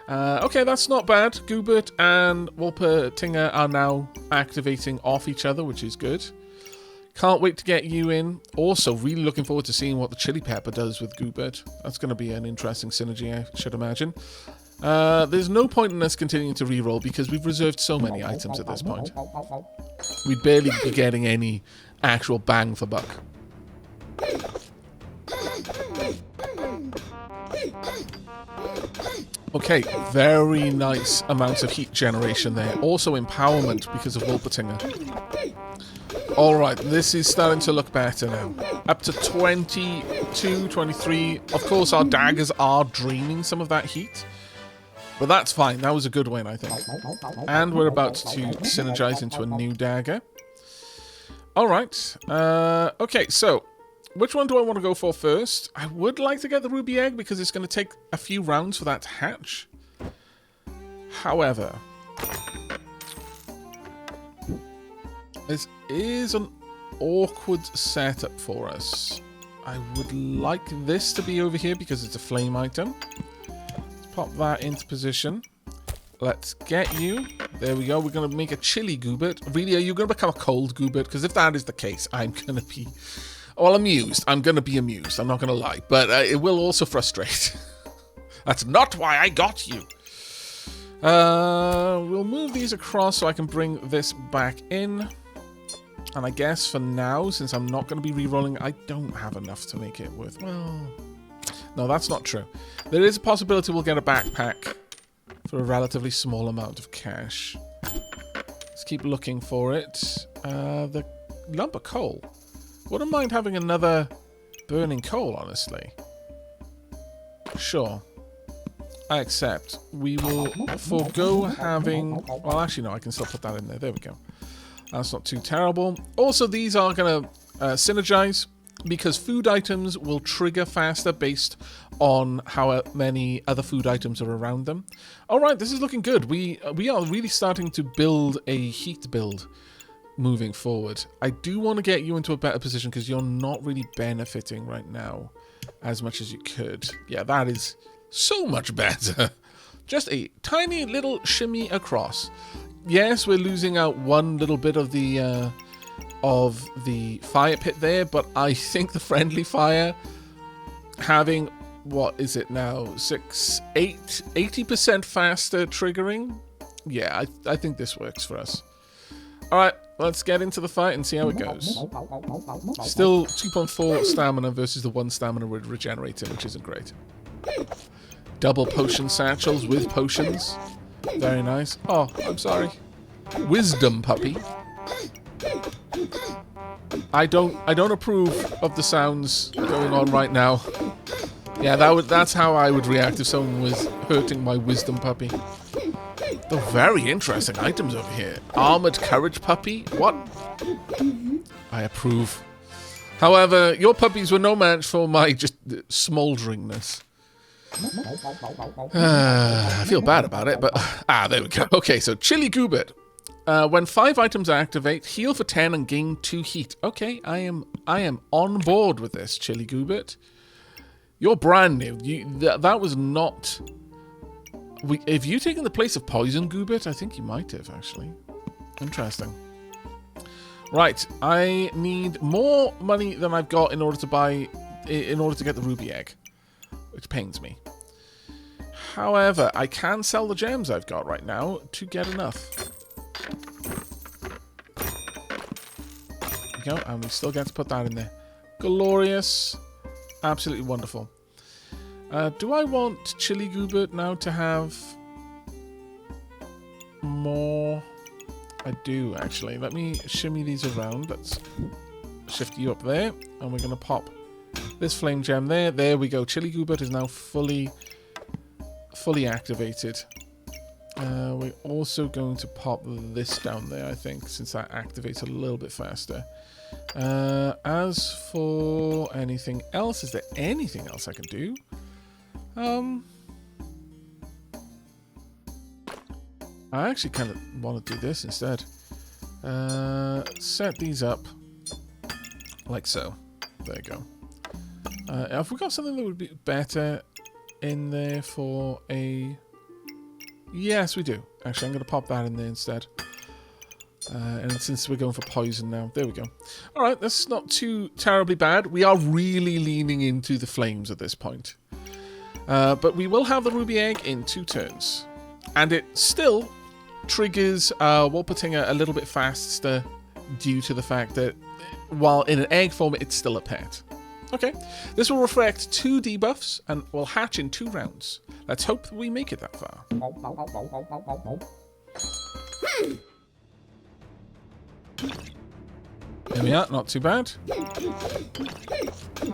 A: Okay, that's not bad. Goobert and Wolpertinger are now activating off each other, which is good. Can't wait to get you in. Also, really looking forward to seeing what the Chili Pepper does with Goobert. That's going to be an interesting synergy, I should imagine. There's no point in us continuing to reroll because we've reserved so many items at this point. We'd barely be getting any actual bang for buck. Okay, very nice amounts of heat generation there. Also empowerment because of Wolpertinger. Alright, this is starting to look better now. Up to 22, 23. Of course, our daggers are draining some of that heat. But that's fine. That was a good win, I think. And we're about to synergize into a new dagger. Alright. Okay, so which one do I want to go for first? I would like to get the ruby egg because it's going to take a few rounds for that to hatch. However, this is an awkward setup for us. I would like this to be over here because it's a flame item. Let's pop that into position. Let's get you. There we go. We're going to make a chilly Goobert. Really, are you going to become a cold Goobert? Because if that is the case, I'm going to be... well, amused. I'm going to be amused. I'm not going to lie. But it will also frustrate. That's not why I got you. We'll move these across so I can bring this back in. And I guess for now, since I'm not going to be re-rolling, I don't have enough to make it worth... well... no, that's not true. There is a possibility we'll get a backpack for a relatively small amount of cash. Let's keep looking for it. The lump of coal. Wouldn't mind having another burning coal, honestly. Sure. I accept. We will forego having... well, actually, no, I can still put that in there. There we go. That's not too terrible. Also, these are going to synergize because food items will trigger faster based on how many other food items are around them. All right, this is looking good. We are really starting to build a heat build moving forward. I do want to get you into a better position because you're not really benefiting right now as much as you could. Yeah, that is so much better. Just a tiny little shimmy across. Yes, we're losing out one little bit of the fire pit there, but I think the friendly fire having, what is it now, 80% faster triggering? Yeah, I think this works for us. Alright, let's get into the fight and see how it goes. Still 2.4 stamina versus the 1 stamina we're regenerating, which isn't great. Double potion satchels with potions. Very nice. Oh, I'm sorry. Wisdom puppy. I don't approve of the sounds going on right now. Yeah, that's how I would react if someone was hurting my wisdom puppy. They're very interesting items over here. Armored courage puppy? What? I approve. However, your puppies were no match for my just smoulderingness. I feel bad about it, but... there we go. Okay, so Chili Goobert. When 5 items activate, heal for 10 and gain 2 heat. Okay, I am on board with this, Chili Goobert. You're brand new. That was not... have you taken the place of Poison Goobert? I think you might have, actually. Interesting. Right, I need more money than I've got in order to buy, in order to get the ruby egg, which pains me. However, I can sell the gems I've got right now to get enough. There we go, and we still get to put that in there. Glorious. Absolutely wonderful. Do I want Chili Goober now to have more? I do, actually. Let me shimmy these around. Let's shift you up there. And we're going to pop this flame gem there. There we go. Chili Goober is now fully activated. We're also going to pop this down there, I think, since that activates a little bit faster. As for anything else, is there anything else I can do? I actually kind of want to do this instead. Set these up like so. There you go. Have we got something that would be better in there for a... Yes, we do. Actually, I'm going to pop that in there instead. And since we're going for poison now, there we go. Alright, that's not too terribly bad. We are really leaning into the flames at this point. But we will have the ruby egg in 2 turns. And it still triggers Wolpertinger a little bit faster due to the fact that while in an egg form, it's still a pet. Okay, this will reflect 2 debuffs and will hatch in 2 rounds. Let's hope that we make it that far. There we are, not too bad.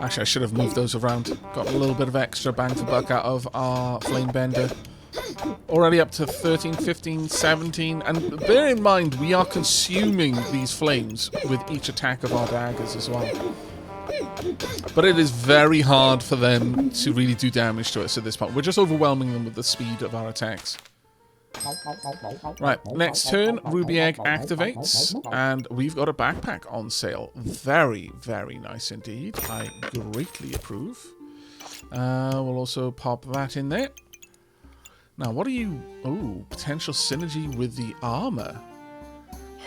A: Actually, I should have moved those around. Got a little bit of extra bang for buck out of our flame bender. Already up to 13, 15, 17. And bear in mind, we are consuming these flames with each attack of our daggers as well. But it is very hard for them to really do damage to us at this point. We're just overwhelming them with the speed of our attacks. Right, next turn, Ruby Egg activates, and we've got a backpack on sale. Very, very nice indeed. I greatly approve. We'll also pop that in there. Now, what are you... Oh, potential synergy with the armor.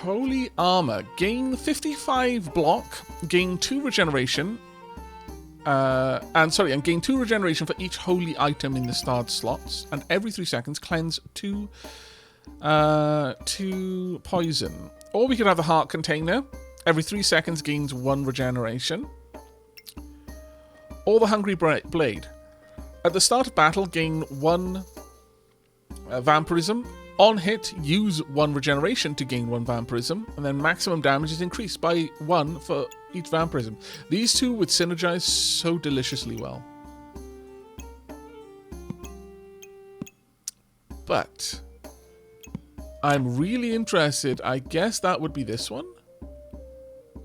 A: Holy Armor. Gain 55 block, gain 2 regeneration, and gain 2 regeneration for each holy item in the starred slots, and every 3 seconds cleanse 2 poison. Or we could have the heart container. Every 3 seconds gains 1 regeneration. Or the hungry blade. At the start of battle, gain 1 vampirism. On hit, use 1 regeneration to gain 1 vampirism, and then maximum damage is increased by 1 for each vampirism. These 2 would synergize so deliciously well. But I'm really interested. I guess that would be this one.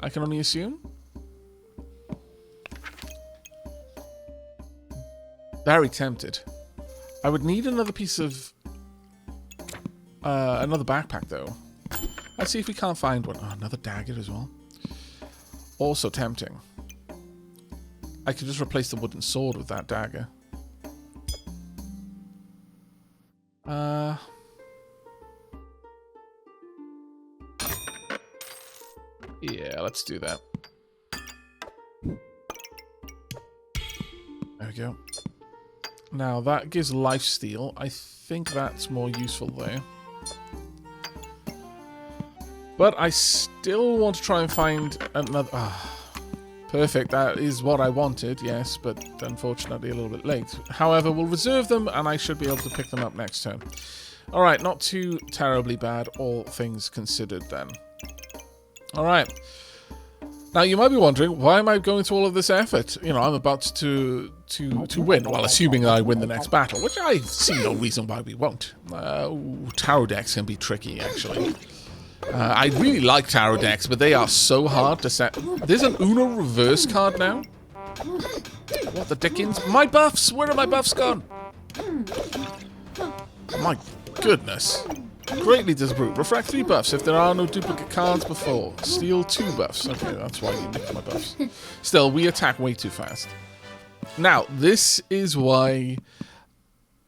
A: I can only assume. Very tempted. I would need another piece of... another backpack, though. Let's see if we can't find one. Oh, another dagger as well. Also tempting. I could just replace the wooden sword with that dagger. Yeah, let's do that. There we go. Now, that gives lifesteal. I think that's more useful there. But I still want to try and find another... perfect, that is what I wanted, yes, but unfortunately a little bit late. However, we'll reserve them, and I should be able to pick them up next turn. Alright, not too terribly bad, all things considered then. Alright. Now, you might be wondering, why am I going through all of this effort? You know, I'm about to win, well, assuming that I win the next battle, which I see no reason why we won't. Tarot decks can be tricky, actually. I really like tarot decks, but they are so hard to set. There's an Uno reverse card now. What the dickens? My buffs! Where are my buffs gone? My goodness. Greatly disapprove. Refract 3 buffs if there are no duplicate cards before. Steal 2 buffs. Okay, that's why you nicked my buffs. Still, we attack way too fast. Now, this is why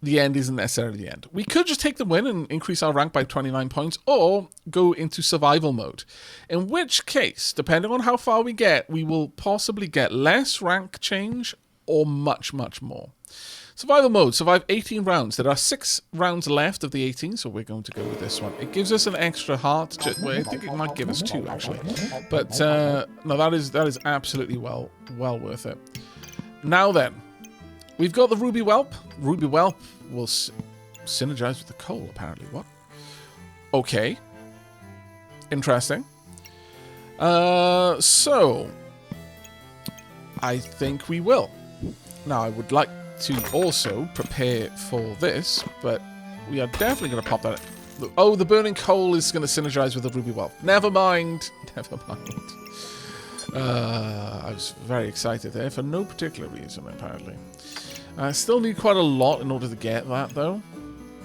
A: the end isn't necessarily the end. We could just take the win and increase our rank by 29 points, or go into survival mode. In which case, depending on how far we get, we will possibly get less rank change or much, much more. Survival mode, survive 18 rounds. There are 6 rounds left of the 18, so we're going to go with this one. It gives us an extra heart. Well, I think it might give us 2, actually. But, no, that is absolutely well worth it. Now then, we've got the Ruby Whelp. Ruby Whelp will synergize with the coal, apparently. What? Okay. Interesting. So, I think we will. Now, I would like to also prepare for this, but we are definitely going to pop that. Oh, the burning coal is going to synergize with the Ruby Whelp. Never mind. Never mind. I was very excited there for no particular reason, apparently. I still need quite a lot in order to get that, though.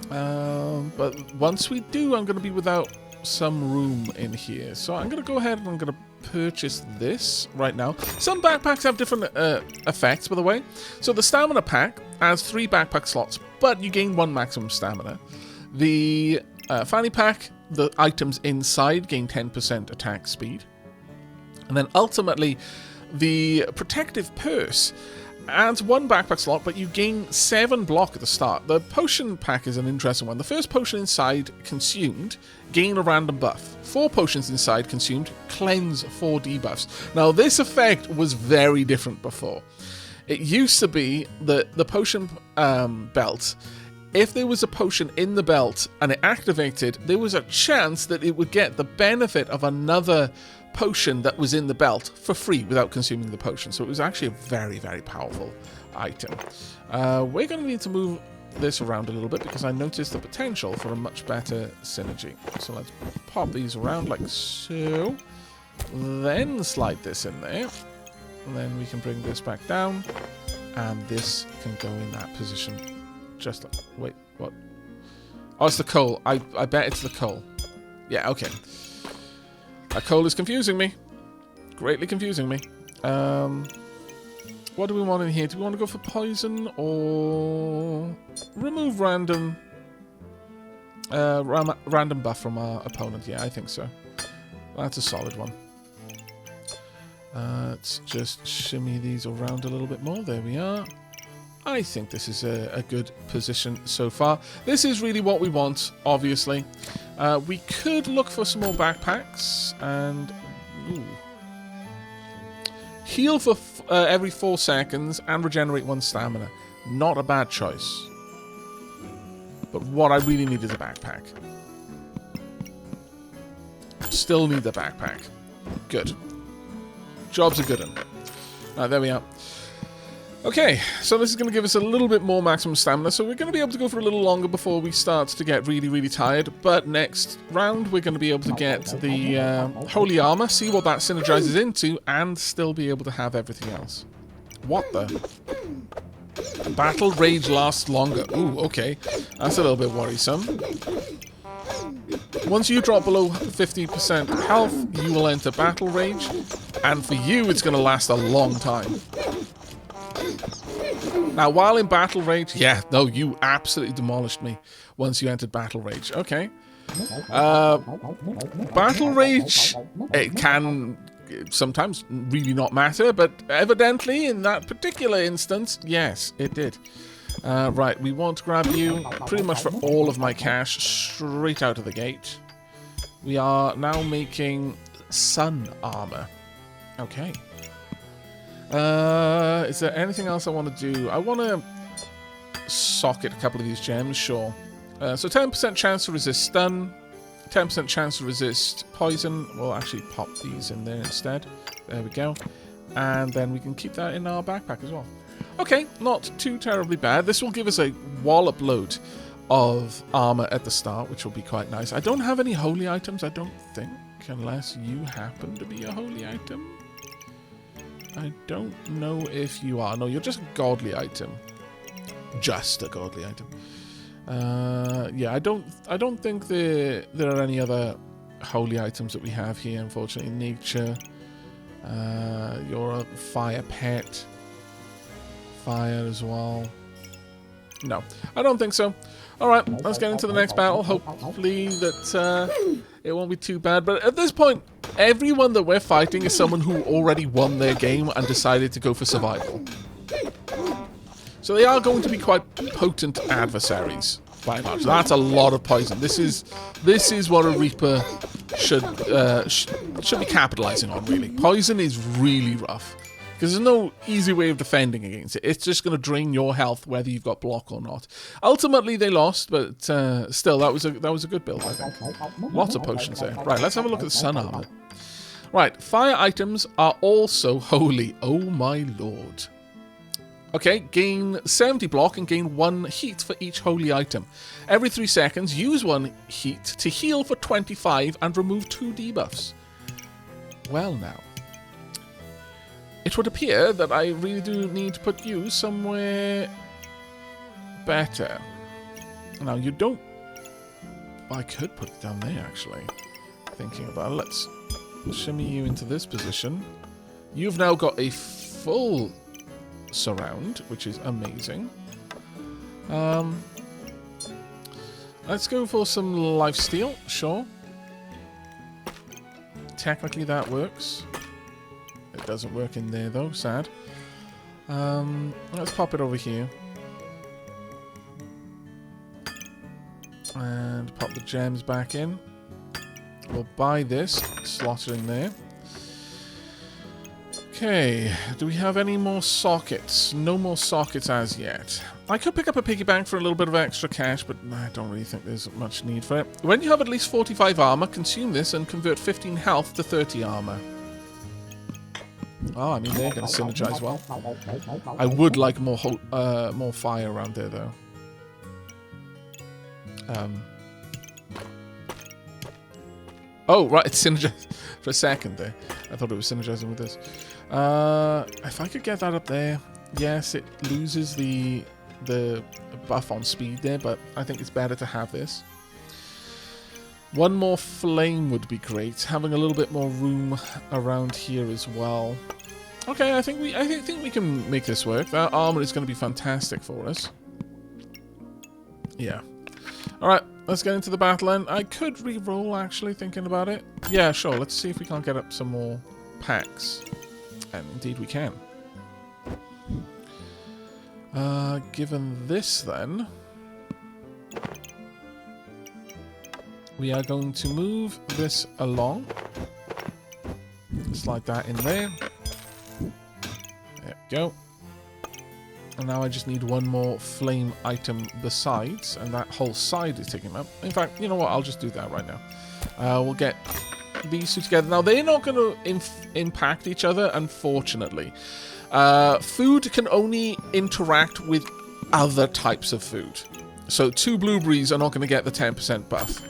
A: But once we do, I'm going to be without some room in here. So I'm going to go ahead and I'm going to purchase this right now. Some backpacks have different effects, by the way. So the stamina pack has 3 backpack slots, but you gain 1 maximum stamina. The fanny pack, the items inside gain 10% attack speed. And then ultimately, the protective purse adds 1 backpack slot, but you gain 7 block at the start. The potion pack is an interesting one. The first potion inside consumed, gain a random buff. 4 potions inside consumed, cleanse 4 debuffs. Now, this effect was very different before. It used to be that the potion belt, if there was a potion in the belt and it activated, there was a chance that it would get the benefit of another potion that was in the belt for free without consuming the potion. So it was actually a very, very powerful item. We're going to need to move this around a little bit because I noticed the potential for a much better synergy. So let's pop these around like so. Then slide this in there. And then we can bring this back down. And this can go in that position. Just like... Wait, what? Oh, it's the coal. I bet it's the coal. Yeah, okay. That coal is confusing me. Greatly confusing me. What do we want in here? Do we want to go for poison or remove random random buff from our opponent? Yeah, I think so. That's a solid one. Let's just shimmy these around a little bit more. There we are. I think this is a good position so far. This is really what we want, obviously. We could look for some more backpacks and... Ooh. Heal for every 4 seconds and regenerate 1 stamina. Not a bad choice. But what I really need is a backpack. Still need the backpack. Good. Job's a good one. Alright, there we are. Okay, so this is going to give us a little bit more maximum stamina, so we're going to be able to go for a little longer before we start to get really, really tired. But next round, we're going to be able to get the Holy Armor, see what that synergizes into, and still be able to have everything else. What the? Battle Rage lasts longer. Ooh, okay. That's a little bit worrisome. Once you drop below 50% health, you will enter Battle Rage, and for you, it's going to last a long time. Now, while in Battle Rage... Yeah, no, you absolutely demolished me once you entered Battle Rage. Okay. Battle Rage, it can sometimes really not matter, but evidently, in that particular instance, yes, it did. Right, we want to grab you pretty much for all of my cash straight out of the gate. We are now making sun armor. Okay. Is there anything else I want to do? I want to socket a couple of these gems, sure. So 10% chance to resist stun, 10% chance to resist poison. We'll actually pop these in there instead. There we go. And then we can keep that in our backpack as well. Okay, not too terribly bad. This will give us a wallop load of armor at the start, which will be quite nice. I don't have any holy items, I don't think, unless you happen to be a holy item. I don't know if you are. No, you're just a godly item. Just a godly item. Yeah, I don't think there are any other holy items that we have here, unfortunately. Nature. You're a fire pet. Fire as well. No, I don't think so. Alright, let's get into the next battle. Hopefully that it won't be too bad. But at this point, everyone that we're fighting is someone who already won their game and decided to go for survival. So they are going to be quite potent adversaries, by and large. That's a lot of poison. This is what a Reaper should be capitalizing on, really. Poison is really rough. Because there's no easy way of defending against it. It's just going to drain your health whether you've got block or not. Ultimately, they lost, but still, that was a good build, I think. Lots of potions there. Right, let's have a look at the sun armor. Right, fire items are also holy. Oh my lord. Okay, gain 70 block and gain 1 heat for each holy item. Every 3 seconds, use 1 heat to heal for 25 and remove 2 debuffs. Well now. It would appear that I really do need to put you somewhere better. Now, you don't... I could put it down there, actually. Thinking about it. Let's shimmy you into this position. You've now got a full surround, which is amazing. Let's go for some lifesteal, sure. Technically, that works. It doesn't work in there though, sad. Let's pop it over here. And pop the gems back in. We'll buy this, slot it in there. Okay, do we have any more sockets? No more sockets as yet. I could pick up a piggy bank for a little bit of extra cash, but I don't really think there's much need for it. When you have at least 45 armor, consume this and convert 15 health to 30 armor. Oh, I mean, they're going to synergize well. I would like more fire around there, though. Oh, right, it's synergized for a second there. I thought it was synergizing with this. If I could get that up there, yes, it loses the buff on speed there, but I think it's better to have this. One more flame would be great. Having a little bit more room around here as well. Okay, I think we can make this work. That armor is going to be fantastic for us. Yeah. All right, let's get into the battle. And I could re-roll, actually, thinking about it. Yeah, sure. Let's see if we can't get up some more packs. And indeed we can. Given this, then, we are going to move this along. Slide that in there. There we go. And now I just need one more flame item besides, and that whole side is taken up. In fact, you know what? I'll just do that right now. We'll get these two together. Now, they're not going to impact each other, unfortunately. Food can only interact with other types of food. So 2 blueberries are not going to get the 10% buff.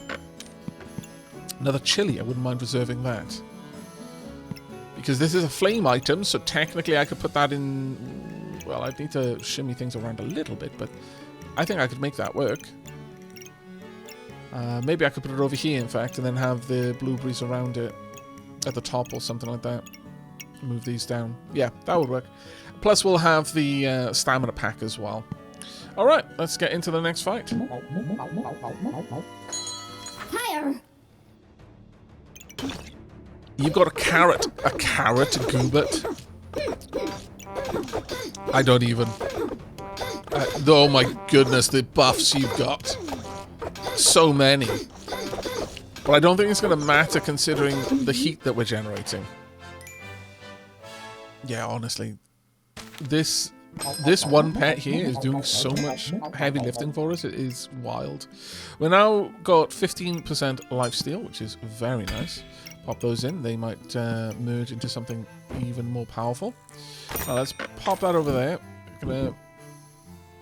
A: Another chili, I wouldn't mind reserving that. Because this is a flame item, so technically I could put that in... Well, I'd need to shimmy things around a little bit, but I think I could make that work. Maybe I could put it over here, in fact, and then have the blueberries around it at the top or something like that. Move these down. Yeah, that would work. Plus, we'll have the stamina pack as well. All right, let's get into the next fight.
B: Fire!
A: You've got a carrot. A carrot, Goobert. I don't even... oh my goodness, the buffs you've got. So many. But I don't think it's going to matter considering the heat that we're generating. Yeah, honestly. This one pet here is doing so much heavy lifting for us. It is wild. We're now got 15% lifesteal, which is very nice. Pop those in. They might merge into something even more powerful. Now let's pop that over there. I'm going to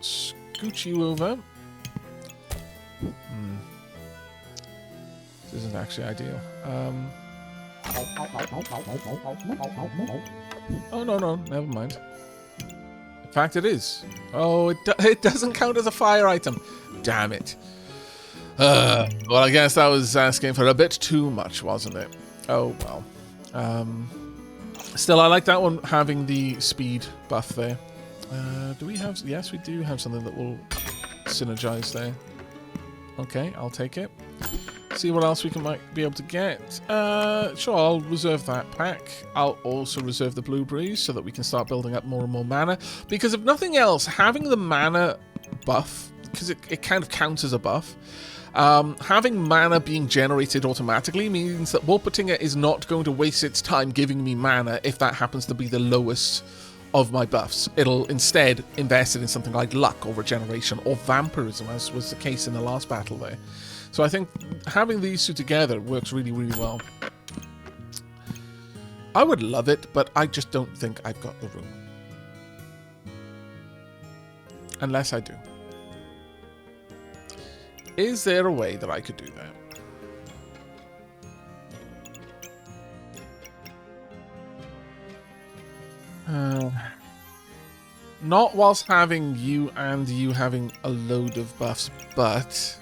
A: scooch you over. This isn't actually ideal. Oh, no, never mind. In fact, it is. Oh, it doesn't count as a fire item. Damn it. Well, I guess that was asking for a bit too much, wasn't it? Oh, well. Still, I like that one having the speed buff there. Do we have... Yes, we do have something that will synergize there. Okay, I'll take it. See what else we might be able to get. Sure, I'll reserve that pack. I'll also reserve the blueberries so that we can start building up more and more mana. Because if nothing else, having the mana buff, because it kind of counts as a buff, having mana being generated automatically means that Wolpertinger is not going to waste its time giving me mana if that happens to be the lowest of my buffs. It'll instead invest it in something like luck or regeneration or vampirism, as was the case in the last battle there. So I think having these two together works really, really well. I would love it, but I just don't think I've got the room. Unless I do. Is there a way that I could do that? Not whilst having you and you having a load of buffs, but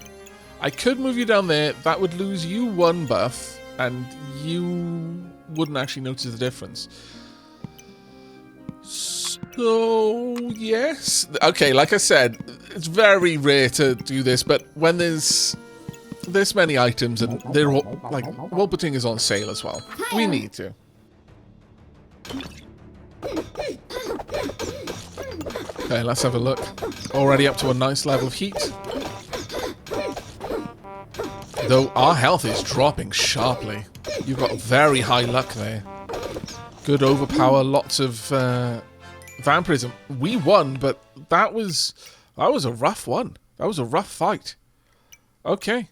A: I could move you down there. That would lose you one buff, and you wouldn't actually notice the difference. So, yes. Okay, like I said, it's very rare to do this, but when there's this many items, and they're all, like, Wolperting is on sale as well. We need to. Okay, let's have a look. Already up to a nice level of heat. Though our health is dropping sharply. You've got very high luck there. Good overpower, lots of vampirism. We won, but that was a rough one. That was a rough fight. Okay.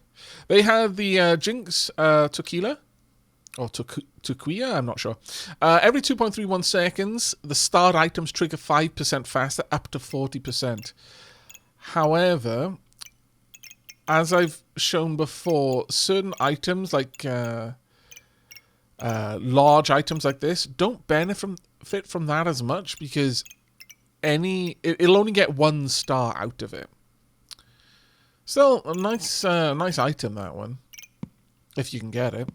A: They had the Jinx Tequila. Or Tequila, I'm not sure. Every 2.31 seconds, the start items trigger 5% faster, up to 40%. However, as I've shown before, certain items, like large items like this, don't benefit from that as much because it'll only get 1 star out of it. Still, a nice item, that one, if you can get it.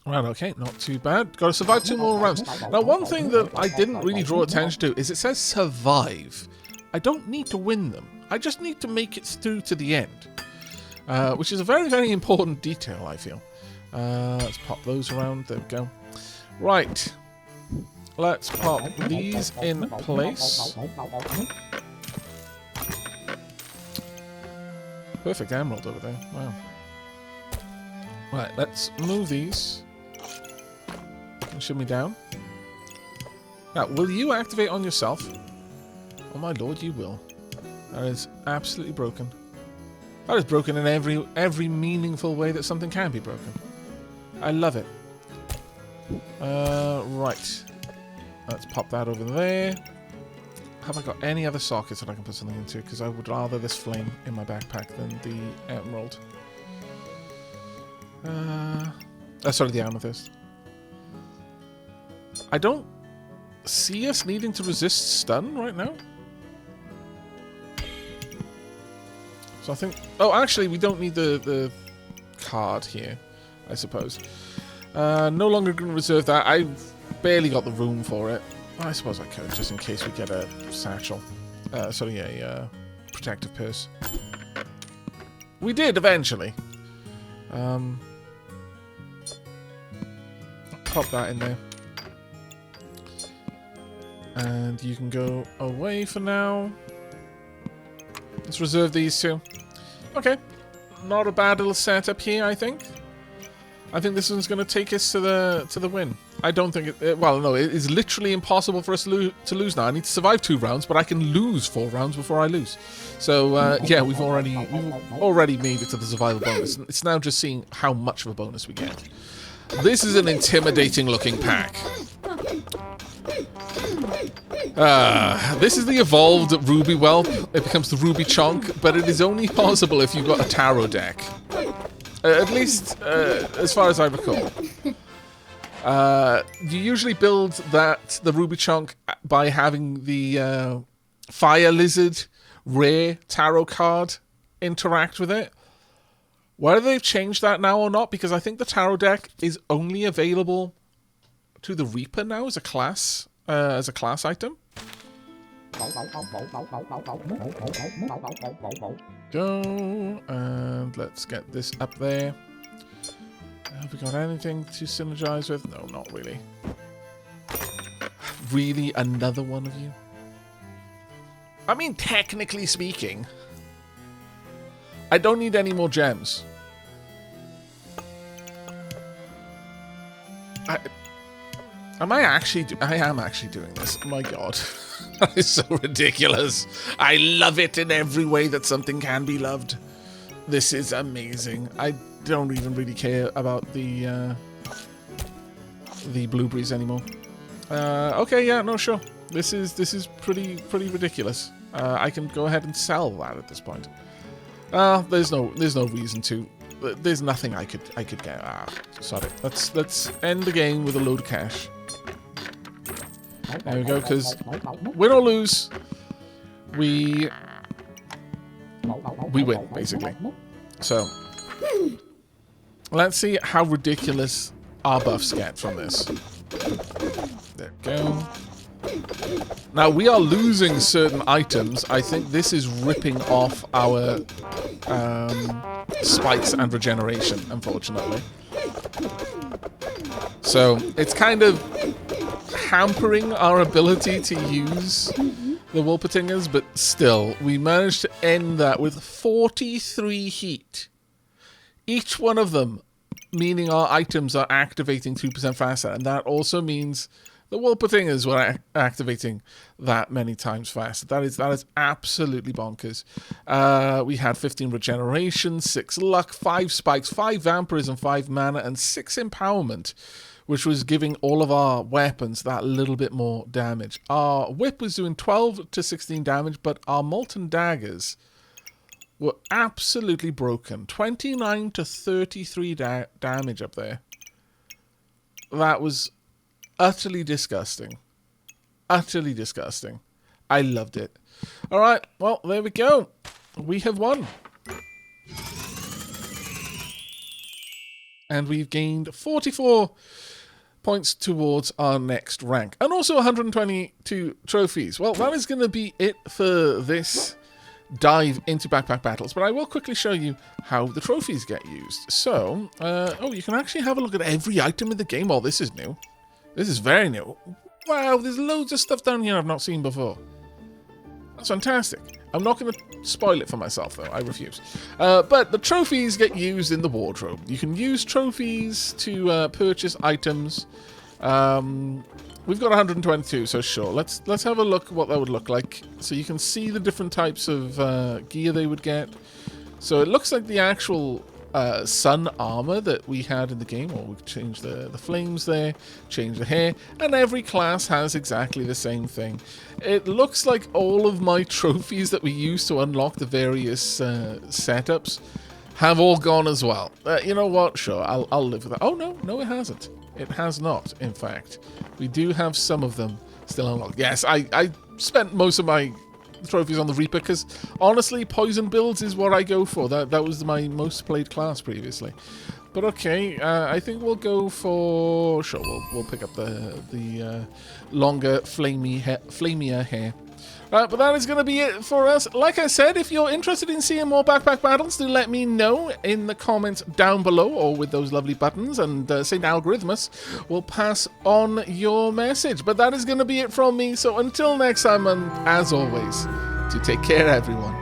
A: Right, okay, not too bad. Got to survive 2 more rounds. Now, one thing that I didn't really draw attention to is it says survive. I don't need to win them. I just need to make it through to the end. Which is a very, very important detail, I feel. Let's pop those around. There we go. Right. Let's pop these in place. Perfect emerald over there. Wow. Right, let's move these. Shove me down. Now, will you activate on yourself? Oh my lord, you will. That is absolutely broken. That is broken in every meaningful way that something can be broken. I love it. Right. Let's pop that over there. Have I got any other sockets that I can put something into? Because I would rather this flame in my backpack than the emerald. Sorry, the amethyst. I don't see us needing to resist stun right now. So I think... Oh, actually, we don't need the card here, I suppose. No longer going to reserve that. I've barely got the room for it. I suppose I could, just in case we get a satchel. Sorry, a protective purse. We did, eventually. Pop that in there. And you can go away for now. Let's reserve these two. Okay. Not a bad little setup here, I think. I think this one's going to take us to the win. I don't think it... Well, no, it is literally impossible for us to lose now. I need to survive 2 rounds, but I can lose 4 rounds before I lose. So, yeah, we've already made it to the survival bonus. It's now just seeing how much of a bonus we get. This is an intimidating looking pack. This is the evolved Ruby Whelp. It becomes the Ruby Chonk, but it is only possible if you've got a tarot deck. At least, as far as I recall. You usually build the Ruby Chonk by having the Fire Lizard rare tarot card interact with it. Whether they've changed that now or not, because I think the tarot deck is only available to the Reaper now as a class item. Go, and let's get this up there. Have we got anything to synergize with? No, not really. Really, another one of you? I mean, technically speaking, I don't need any more gems. I am actually doing this. Oh my god. That is so ridiculous. I love it in every way that something can be loved. This is amazing. I don't even really care about the blueberries anymore. Okay, yeah, no, sure. This is pretty ridiculous. I can go ahead and sell that at this point. There's no reason to. There's nothing I could get. Sorry. Let's end the game with a load of cash. There we go. Because win or lose, we win basically. So let's see how ridiculous our buffs get from this. There we go. Now, we are losing certain items. I think this is ripping off our spikes and regeneration, unfortunately. So, it's kind of hampering our ability to use the Wolpertingers, but still, we managed to end that with 43 heat. Each one of them, meaning our items are activating 2% faster, and that also means the Wolpertingers were activating that many times faster. That is absolutely bonkers. We had 15 regeneration, 6 luck, 5 spikes, 5 vampirism, 5 mana, and 6 empowerment, which was giving all of our weapons that little bit more damage. Our whip was doing 12 to 16 damage, but our molten daggers were absolutely broken. 29 to 33 damage up there. That was utterly disgusting. Utterly disgusting. I loved it. Alright, well, there we go. We have won. And we've gained 44 points towards our next rank. And also 122 trophies. Well, that is going to be it for this dive into backpack battles, but I will quickly show you how the trophies get used. So, you can actually have a look at every item in the game. Oh, this is new. This is very new. Wow, there's loads of stuff down here I've not seen before. That's fantastic. I'm not going to spoil it for myself, though. I refuse. But the trophies get used in the wardrobe. You can use trophies to purchase items. We've got 122, so sure. Let's have a look what that would look like. So you can see the different types of gear they would get. So it looks like the actual sun armor that we had in the game. Or we've changed the flames there, changed the hair, and every class has exactly the same thing. It looks like all of my trophies that we use to unlock the various setups have all gone as well. You know what? Sure, I'll live with that. Oh, no, it hasn't. It has not, in fact. We do have some of them still unlocked. Yes, I spent most of my trophies on the Reaper because, honestly, poison builds is what I go for. That was my most played class previously. But okay, I think we'll go for... Sure, we'll pick up the longer, flamier hair. But that is going to be it for us. Like I said, if you're interested in seeing more backpack battles, do let me know in the comments down below or with those lovely buttons, and St. Algorithmus will pass on your message. But that is going to be it from me. So until next time, and as always, to take care, everyone.